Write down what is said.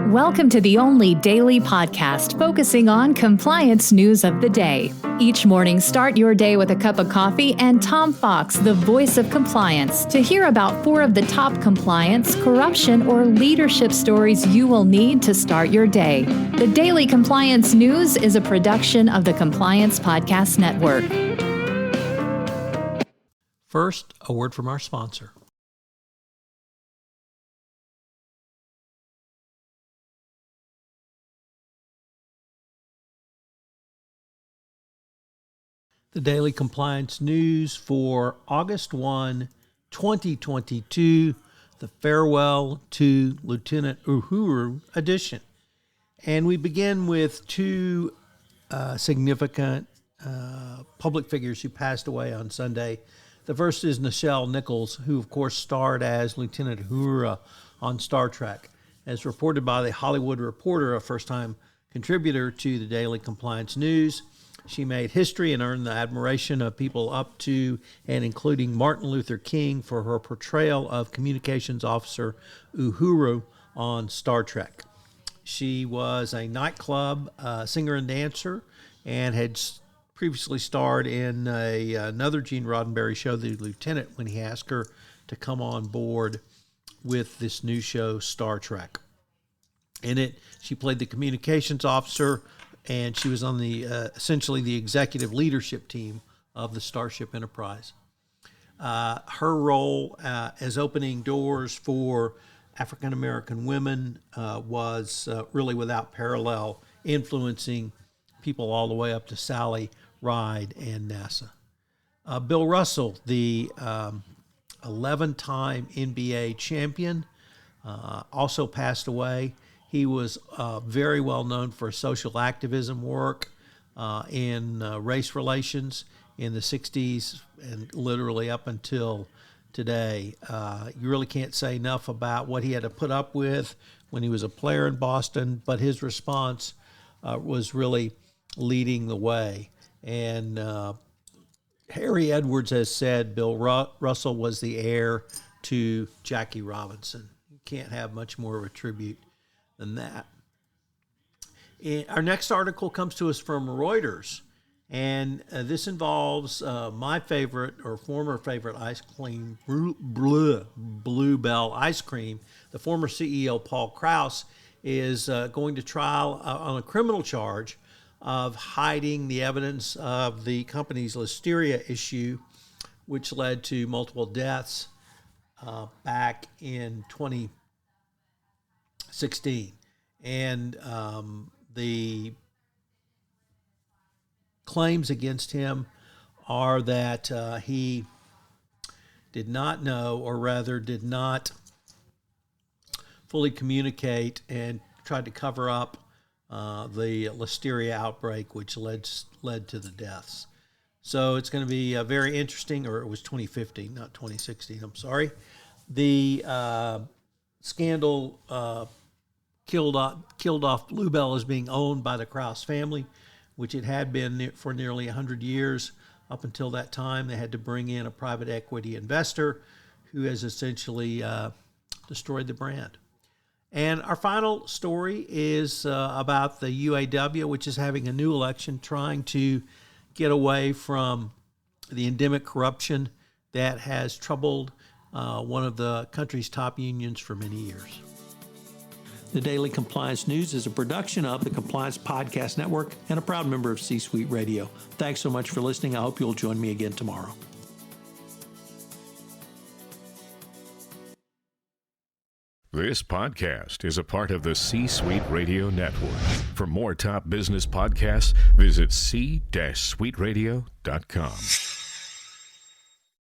Welcome to the only daily podcast focusing on compliance news of the day. Each morning, start your day with a cup of coffee and Tom Fox, the voice of compliance, to hear about 4 of the top compliance, corruption, or leadership stories you will need to start your day. The Daily Compliance News is a production of the Compliance Podcast Network. First, a word from our sponsor. The Daily Compliance News for August 1, 2022, the Farewell to Lieutenant Uhuru edition. And we begin with 2 significant public figures who passed away on Sunday. The first is Nichols, who of course starred as Lieutenant Uhuru on Star Trek. As reported by the Hollywood Reporter, a first-time contributor to the Daily Compliance News, she made history and earned the admiration of people up to and including Martin Luther King for her portrayal of communications officer Uhuru on Star Trek. She was a nightclub singer and dancer and had previously starred in another Gene Roddenberry show, The Lieutenant, when he asked her to come on board with this new show, Star Trek. In it, she played the communications officer, and she was on the essentially the executive leadership team of the Starship Enterprise. Her role as opening doors for African-American women was really without parallel, influencing people all the way up to Sally Ride and NASA. Bill Russell, the 11-time NBA champion, also passed away. He was very well known for social activism work in race relations in the 60s and literally up until today. You really can't say enough about what he had to put up with when he was a player in Boston, but his response was really leading the way. And Harry Edwards has said Bill Russell was the heir to Jackie Robinson. You can't have much more of a tribute than that. Our next article comes to us from Reuters, and this involves my favorite or former favorite ice cream, Bluebell ice cream. The former CEO, Paul Krause, is going to trial on a criminal charge of hiding the evidence of the company's listeria issue, which led to multiple deaths back in 2016. And the claims against him are that he did not know, or rather did not fully communicate and tried to cover up the listeria outbreak, which led to the deaths. So it's going to be very interesting, or it was 2015, not 2016, I'm sorry. The scandal killed off Bluebell as being owned by the Krause family, which it had been for nearly 100 years. Up until that time, they had to bring in a private equity investor who has essentially destroyed the brand. And our final story is about the UAW, which is having a new election, trying to get away from the endemic corruption that has troubled one of the country's top unions for many years. The Daily Compliance News is a production of the Compliance Podcast Network and a proud member of C-Suite Radio. Thanks so much for listening. I hope you'll join me again tomorrow. This podcast is a part of the C-Suite Radio Network. For more top business podcasts, visit c-suiteradio.com.